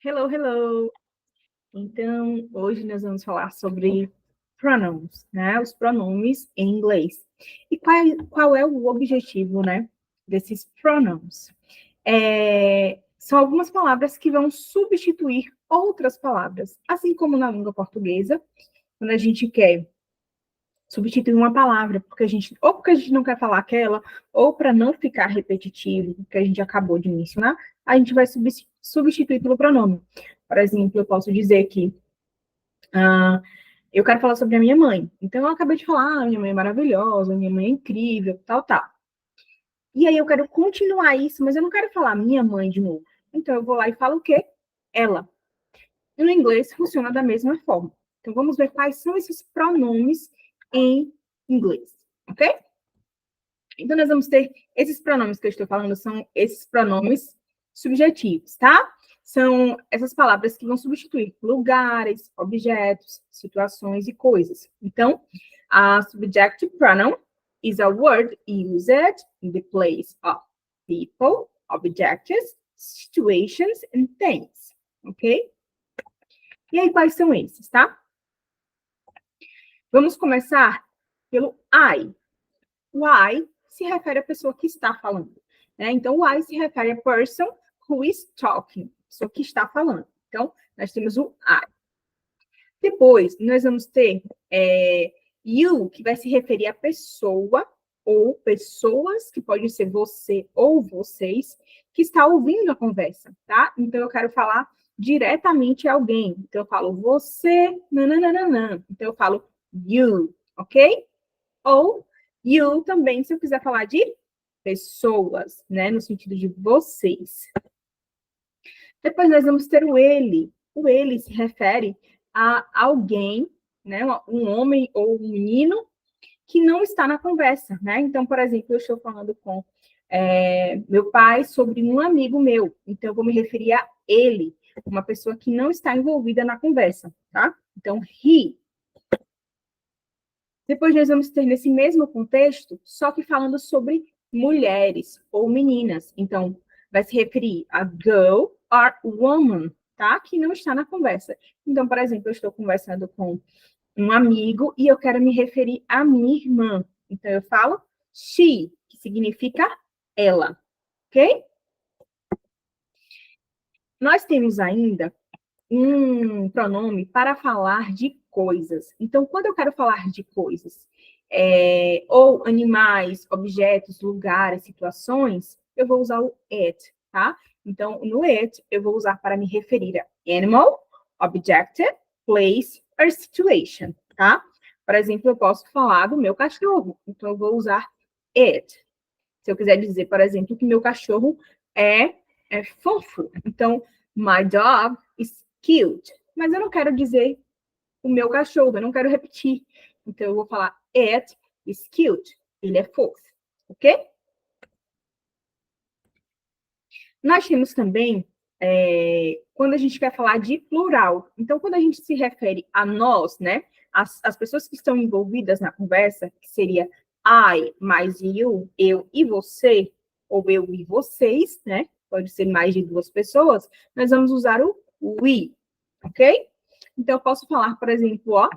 Hello, hello! Então, hoje nós vamos falar sobre pronouns, né? Os pronomes em inglês. E qual é o objetivo, né, desses pronouns? São algumas palavras que vão substituir outras palavras, assim como na língua portuguesa, quando a gente quer substituir uma palavra, porque porque a gente não quer falar aquela, ou para não ficar repetitivo, que a gente acabou de mencionar, a gente vai substituir pelo pronome. Por exemplo, eu posso dizer que eu quero falar sobre a minha mãe. Então, eu acabei de falar, minha mãe é maravilhosa, minha mãe é incrível, tal, tal. E aí eu quero continuar isso, mas eu não quero falar minha mãe de novo. Então, eu vou lá e falo o quê? Ela. E no inglês funciona da mesma forma. Então, vamos ver quais são esses pronomes em inglês, ok? Então, nós vamos ter esses pronomes que eu estou falando, são esses pronomes subjetivos, tá? São essas palavras que vão substituir lugares, objetos, situações e coisas. Então, a subjective pronoun is a word used in the place of people, objects, situations and things, ok? E aí, quais são esses, tá? Vamos começar pelo I. O I se refere à pessoa que está falando, né? Então, o I se refere a person who is talking, pessoa que está falando. Então, nós temos o I. Depois, nós vamos ter you, que vai se referir a pessoa ou pessoas, que pode ser você ou vocês, que está ouvindo a conversa, tá? Então, eu quero falar diretamente a alguém. Então, eu falo você, nananana. Então, eu falo you, ok? Ou you também, se eu quiser falar de pessoas, né? No sentido de vocês. Depois nós vamos ter o ele. O ele se refere a alguém, né? Um homem ou um menino que não está na conversa, né? Então, por exemplo, eu estou falando com meu pai sobre um amigo meu. Então, eu vou me referir a ele, uma pessoa que não está envolvida na conversa, tá? Então, he. Depois nós vamos ter nesse mesmo contexto, só que falando sobre mulheres ou meninas. Então, vai se referir a girl or woman, tá? Que não está na conversa. Então, por exemplo, eu estou conversando com um amigo e eu quero me referir à minha irmã. Então, eu falo she, que significa ela, ok? Nós temos ainda um pronome para falar de coisas. Então, quando eu quero falar de coisas, ou animais, objetos, lugares, situações, eu vou usar o it, tá? Então, no it, eu vou usar para me referir a animal, object, place or situation, tá? Por exemplo, eu posso falar do meu cachorro, então eu vou usar it. Se eu quiser dizer, por exemplo, que meu cachorro é fofo, então, my dog is cute. Mas eu não quero dizer o meu cachorro, eu não quero repetir. Então, eu vou falar it is cute. Ele é fofo, ok? Nós temos também, quando a gente quer falar de plural. Então, quando a gente se refere a nós, né? As pessoas que estão envolvidas na conversa, que seria I mais you, eu e você, ou eu e vocês, né? Pode ser mais de duas pessoas, nós vamos usar o we, ok? Então, eu posso falar, por exemplo,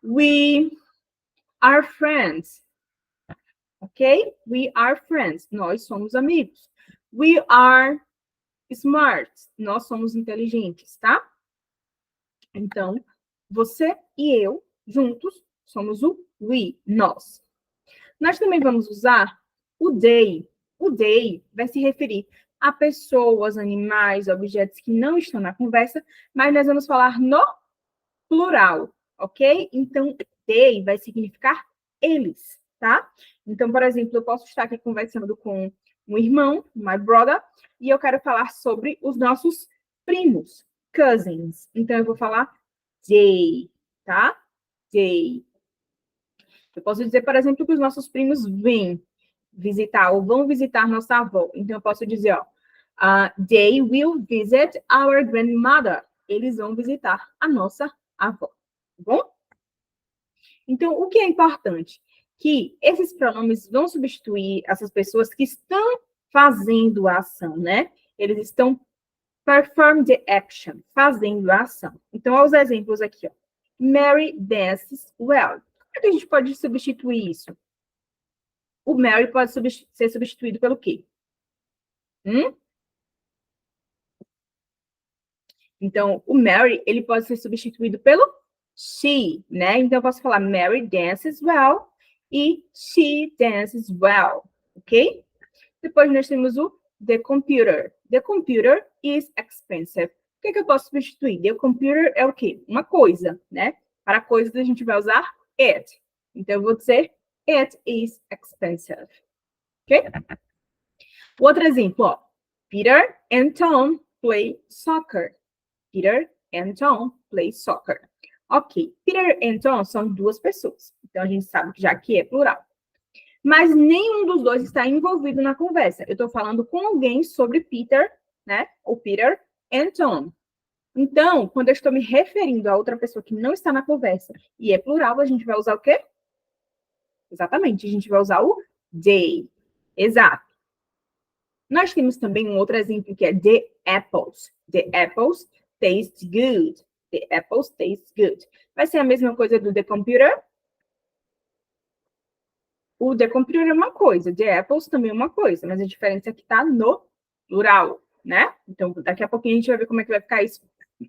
we are friends, ok? We are friends, nós somos amigos. We are smart, nós somos inteligentes, tá? Então, você e eu, juntos, somos o we, nós. Nós também vamos usar o they. O they vai se referir a pessoas, animais, objetos que não estão na conversa, mas nós vamos falar no plural, ok? Então, they vai significar eles, tá? Então, por exemplo, eu posso estar aqui conversando com um irmão, my brother, e eu quero falar sobre os nossos primos, cousins. Então, eu vou falar they, tá? They. Eu posso dizer, por exemplo, que os nossos primos vêm visitar ou vão visitar nossa avó. Então, eu posso dizer, they will visit our grandmother. Eles vão visitar a nossa avó. Tá bom? Então, o que é importante? Que esses pronomes vão substituir essas pessoas que estão fazendo a ação, né? Eles estão Perform the action, fazendo a ação. Então, olha os exemplos aqui, ó. Mary dances well. Como é que a gente pode substituir isso? O Mary pode ser substituído pelo quê? Então, o Mary, ele pode ser substituído pelo she, né? Então, eu posso falar Mary dances well e she dances well, ok? Depois, nós temos o the computer. The computer is expensive. O que eu posso substituir? The computer é o quê? Uma coisa, né? Para coisas, a gente vai usar it. Então, eu vou dizer it is expensive. Ok? Outro exemplo, ó. Peter and Tom play soccer. Peter and Tom play soccer. Ok, Peter and Tom são duas pessoas. Então, a gente sabe que já que é plural. Mas nenhum dos dois está envolvido na conversa. Eu estou falando com alguém sobre Peter, né? Ou Peter and Tom. Então, quando eu estou me referindo a outra pessoa que não está na conversa e é plural, a gente vai usar o quê? Exatamente, a gente vai usar o they. Exato. Nós temos também um outro exemplo que é the apples. The apples taste good. The apples taste good. Vai ser a mesma coisa do the computer? O the computer é uma coisa, the apples também é uma coisa, mas a diferença é que está no plural, né? Então, daqui a pouquinho a gente vai ver como é que vai ficar isso.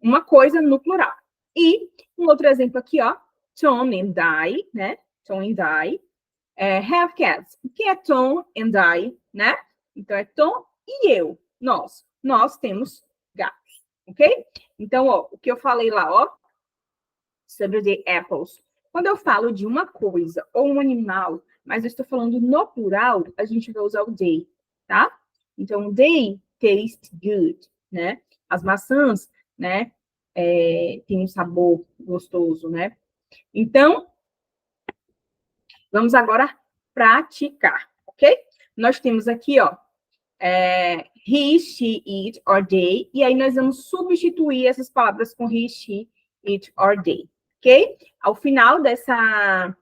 Uma coisa no plural. E um outro exemplo aqui, ó. Tom and I, né? Tom and I have cats. O que é Tom and I, né? Então, é Tom e eu, nós. Nós temos gatos, ok? Então, ó, o que eu falei lá, ó, sobre the apples. Quando eu falo de uma coisa ou um animal, mas eu estou falando no plural, a gente vai usar o they, tá? Então, they taste good, né? As maçãs, né, têm um sabor gostoso, né? Então, vamos agora praticar, ok? Nós temos aqui, ó, he, she, it, or they, e aí nós vamos substituir essas palavras com he, she, it, or they, ok? Ao final dessa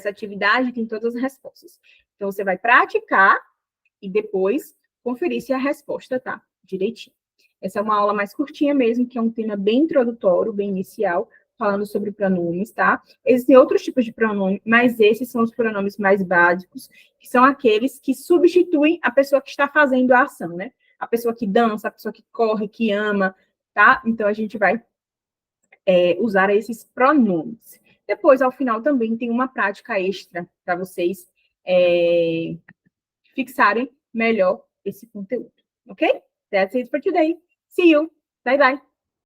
atividade, tem todas as respostas. Então, você vai praticar e depois conferir se a resposta tá direitinho. Essa é uma aula mais curtinha mesmo, que é um tema bem introdutório, bem inicial, falando sobre pronomes, tá? Existem outros tipos de pronomes, mas esses são os pronomes mais básicos, que são aqueles que substituem a pessoa que está fazendo a ação, né? A pessoa que dança, a pessoa que corre, que ama, tá? Então, a gente vai usar esses pronomes. Depois, ao final, também tem uma prática extra para vocês fixarem melhor esse conteúdo, ok? That's it for today. See you. Bye, bye.